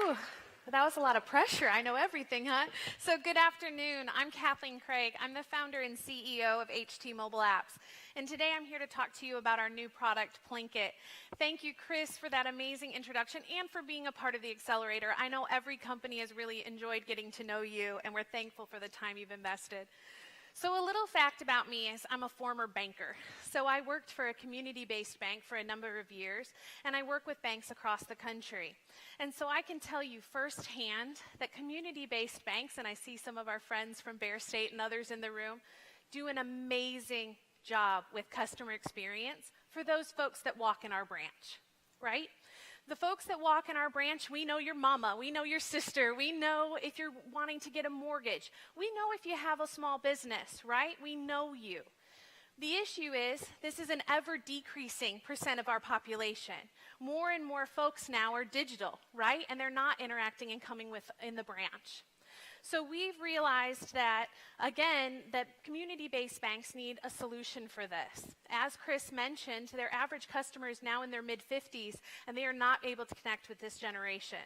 Whew, that was a lot of pressure. I know everything, huh? So good afternoon. I'm Kathleen Craig. I'm the founder and CEO of HT Mobile Apps. And today I'm here to talk to you about our new product, Plinqit. Thank you, Chris, for that amazing introduction and for being a part of the accelerator. I know every company has really enjoyed getting to know you, and we're thankful for the time you've invested. So a little fact about me is I'm a former banker. So I worked for a community-based bank for a number of years, and I work with banks across the country. And so I can tell you firsthand that community-based banks, and I see some of our friends from Bear State and others in the room, do an amazing job with customer experience for those folks that walk in our branch, right? The folks that walk in our branch, we know your mama, we know your sister, we know if you're wanting to get a mortgage, we know if you have a small business, right? We know you. The issue is, this is an ever-decreasing percent of our population. More and more folks now are digital, right? And they're not interacting and coming in the branch. So we've realized that, again, that community-based banks need a solution for this. As Chris mentioned, their average customer is now in their mid-50s, and they are not able to connect with this generation.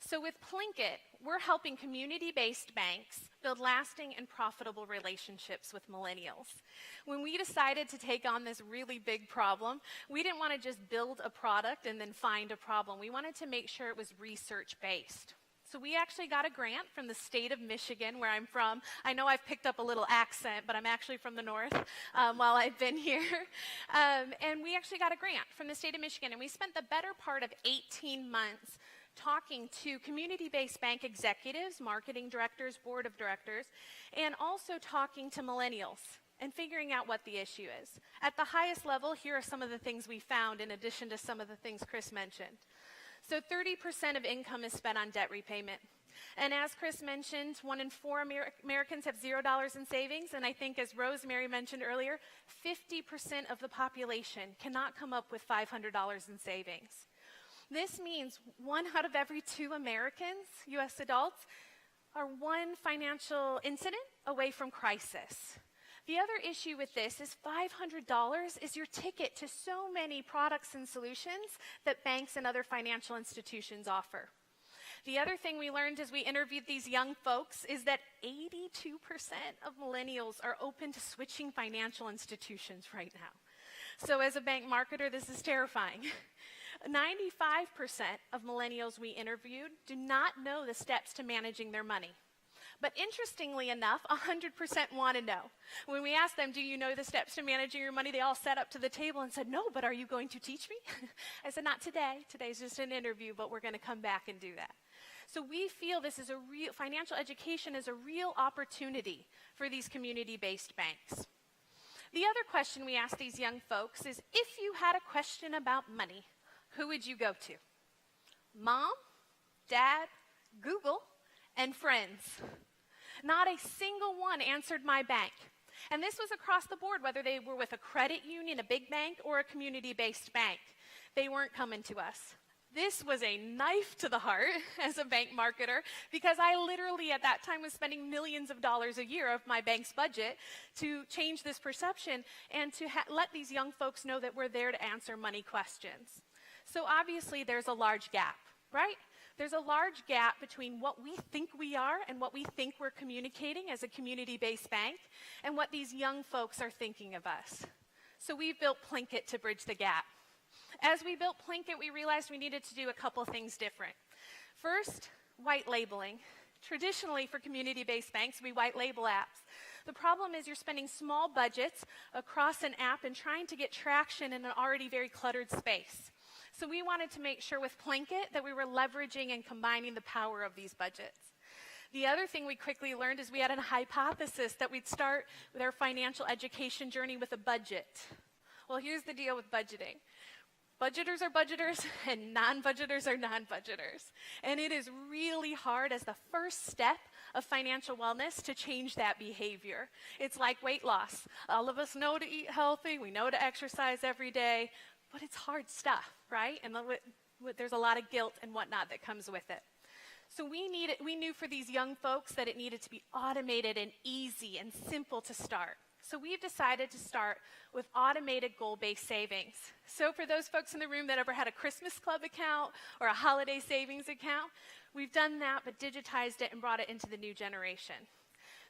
So with Plinqit, we're helping community-based banks build lasting and profitable relationships with millennials. When we decided to take on this really big problem, we didn't want to just build a product and then find a problem. We wanted to make sure it was research-based. So we actually got a grant from the state of Michigan, where I'm from. I know I've picked up a little accent, but I'm actually from the north while I've been here. And we actually got a grant from the state of Michigan, and we spent the better part of 18 months talking to community-based bank executives, marketing directors, board of directors, and also talking to millennials and figuring out what the issue is. At the highest level, here are some of the things we found in addition to some of the things Chris mentioned. So 30% of income is spent on debt repayment. And as Chris mentioned, 1 in 4 Americans have $0 in savings. And I think, as Rosemary mentioned earlier, 50% of the population cannot come up with $500 in savings. This means 1 out of every 2 Americans, U.S. adults, are one financial incident away from crisis. The other issue with this is $500 is your ticket to so many products and solutions that banks and other financial institutions offer. The other thing we learned as we interviewed these young folks is that 82% of millennials are open to switching financial institutions right now. So as a bank marketer, this is terrifying. 95% of millennials we interviewed do not know the steps to managing their money. But interestingly enough, 100% want to know. When we asked them, do you know the steps to managing your money, they all sat up to the table and said, no, but are you going to teach me? I said, not today. Today's just an interview, but we're going to come back and do that. So we feel this is financial education is a real opportunity for these community-based banks. The other question we asked these young folks is, if you had a question about money, who would you go to? Mom, Dad, Google, and friends. Not a single one answered my bank. And this was across the board, whether they were with a credit union, a big bank, or a community-based bank. They weren't coming to us. This was a knife to the heart as a bank marketer, because I literally at that time was spending millions of dollars a year of my bank's budget to change this perception and to let these young folks know that we're there to answer money questions. So obviously there's a large gap, right? There's a large gap between what we think we are and what we think we're communicating as a community-based bank and what these young folks are thinking of us. So we've built Plinqit to bridge the gap. As we built Plinqit, we realized we needed to do a couple things different. First, white labeling. Traditionally, for community-based banks, we white label apps. The problem is you're spending small budgets across an app and trying to get traction in an already very cluttered space. So we wanted to make sure with Plinqit that we were leveraging and combining the power of these budgets. The other thing we quickly learned is we had a hypothesis that we'd start with our financial education journey with a budget. Well, here's the deal with budgeting. Budgeters are budgeters, and non-budgeters are non-budgeters. And it is really hard as the first step of financial wellness to change that behavior. It's like weight loss. All of us know to eat healthy, we know to exercise every day, but it's hard stuff, right? And there's a lot of guilt and whatnot that comes with it. So we knew for these young folks that it needed to be automated and easy and simple to start. So we've decided to start with automated goal-based savings. So for those folks in the room that ever had a Christmas Club account or a holiday savings account, we've done that but digitized it and brought it into the new generation.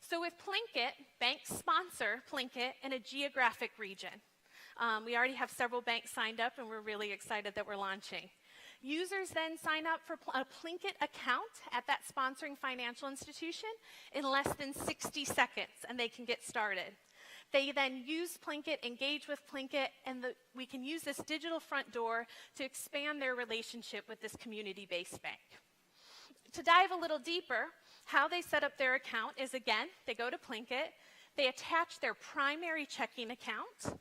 So with Plinqit, banks sponsor Plinqit in a geographic region. We already have several banks signed up, and we're really excited that we're launching. Users then sign up for a Plinqit account at that sponsoring financial institution in less than 60 seconds, and they can get started. They then use Plinqit, engage with Plinqit, and we can use this digital front door to expand their relationship with this community-based bank. To dive a little deeper, how they set up their account is, again, they go to Plinqit, they attach their primary checking account,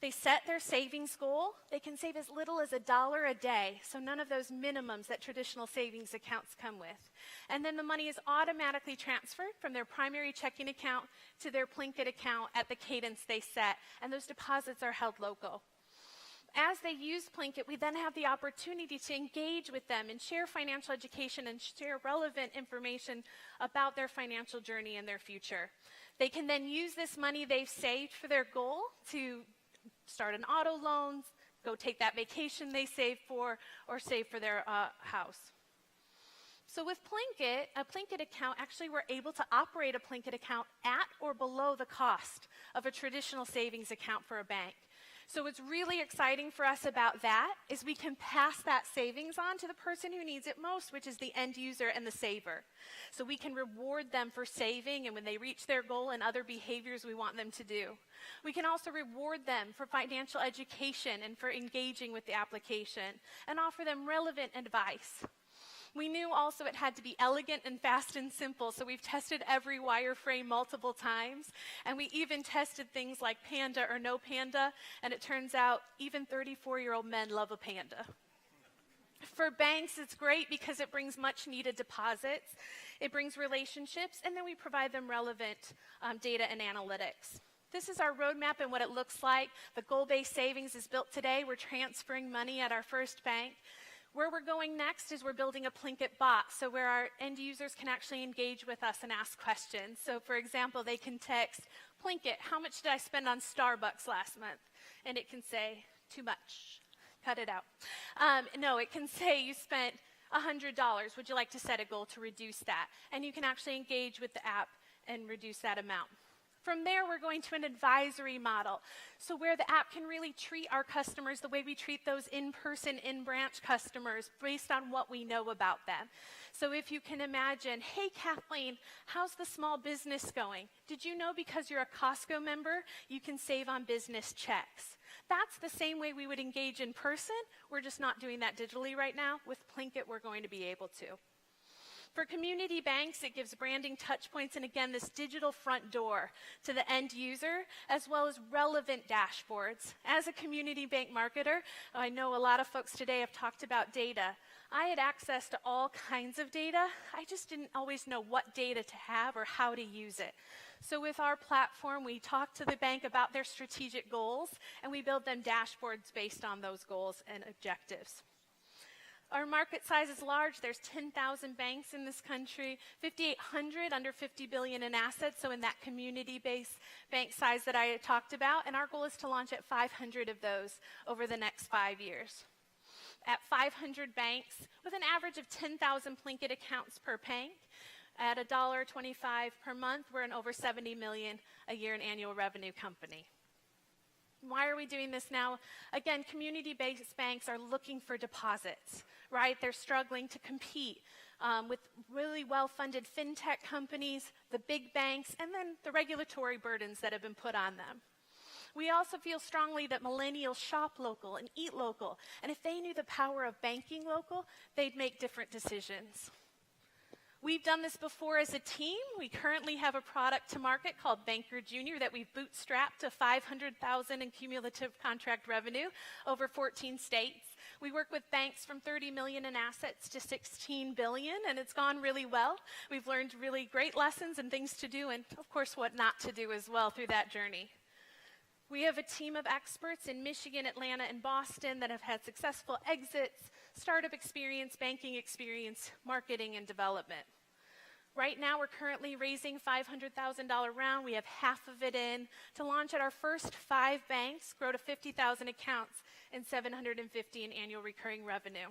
they set their savings goal. They can save as little as $1 a day, so none of those minimums that traditional savings accounts come with. And then the money is automatically transferred from their primary checking account to their Plinqit account at the cadence they set, and those deposits are held local. As they use Plinqit, we then have the opportunity to engage with them and share financial education and share relevant information about their financial journey and their future. They can then use this money they've saved for their goal to start an auto loan, go take that vacation they saved for, or save for their house. So with Plinqit, a Plinqit account, actually we're able to operate a Plinqit account at or below the cost of a traditional savings account for a bank. So what's really exciting for us about that is we can pass that savings on to the person who needs it most, which is the end user and the saver. So we can reward them for saving and when they reach their goal and other behaviors we want them to do. We can also reward them for financial education and for engaging with the application and offer them relevant advice. We knew also it had to be elegant and fast and simple, so we've tested every wireframe multiple times, and we even tested things like panda or no panda, and it turns out even 34-year-old men love a panda. For banks, it's great because it brings much needed deposits, it brings relationships, and then we provide them relevant data and analytics. This is our roadmap and what it looks like. The goal-based savings is built today. We're transferring money at our first bank. Where we're going next is we're building a Plinqit bot, so where our end users can actually engage with us and ask questions. So for example, they can text, Plinqit, how much did I spend on Starbucks last month? And it can say, too much, cut it out. No, it can say you spent $100. Would you like to set a goal to reduce that? And you can actually engage with the app and reduce that amount. From there, we're going to an advisory model. So where the app can really treat our customers the way we treat those in-person, in-branch customers based on what we know about them. So if you can imagine, hey, Kathleen, how's the small business going? Did you know because you're a Costco member, you can save on business checks? That's the same way we would engage in person. We're just not doing that digitally right now. With Plinqit, we're going to be able to. For community banks, it gives branding touch points and again, this digital front door to the end user, as well as relevant dashboards. As a community bank marketer, I know a lot of folks today have talked about data. I had access to all kinds of data. I just didn't always know what data to have or how to use it. So with our platform, we talk to the bank about their strategic goals, and we build them dashboards based on those goals and objectives. Our market size is large. There's 10,000 banks in this country, 5,800 under $50 billion in assets, so in that community-based bank size that I talked about, and our goal is to launch at 500 of those over the next 5 years. At 500 banks, with an average of 10,000 Plinqit accounts per bank, at $1.25 per month, we're an over $70 million a year in annual revenue company. Why are we doing this now? Again, community-based banks are looking for deposits, right? They're struggling to compete with really well-funded FinTech companies, the big banks, and then the regulatory burdens that have been put on them. We also feel strongly that millennials shop local and eat local, and if they knew the power of banking local, they'd make different decisions. We've done this before as a team. We currently have a product to market called Banker Junior that we've bootstrapped to $500,000 in cumulative contract revenue over 14 states. We work with banks from $30 million in assets to $16 billion, and it's gone really well. We've learned really great lessons and things to do, and of course what not to do as well through that journey. We have a team of experts in Michigan, Atlanta, and Boston that have had successful exits, startup experience, banking experience, marketing, and development. Right now, we're currently raising $500,000 round. We have half of it in to launch at our first 5 banks, grow to 50,000 accounts, and $750 in annual recurring revenue.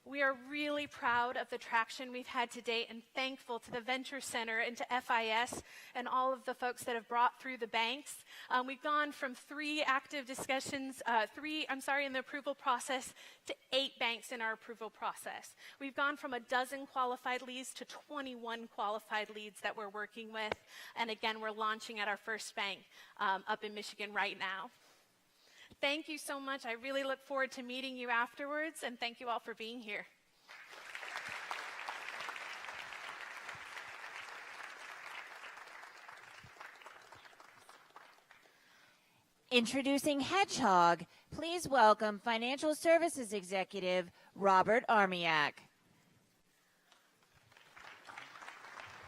We are really proud of the traction we've had to date and thankful to the Venture Center and to FIS and all of the folks that have brought through the banks. We've gone from 3 active discussions, in the approval process to 8 banks in our approval process. We've gone from 12 qualified leads to 21 qualified leads that we're working with. And again, we're launching at our first bank up in Michigan right now. Thank you so much. I really look forward to meeting you afterwards, and thank you all for being here. Introducing Hedgehog, please welcome Financial Services Executive Robert Armiak.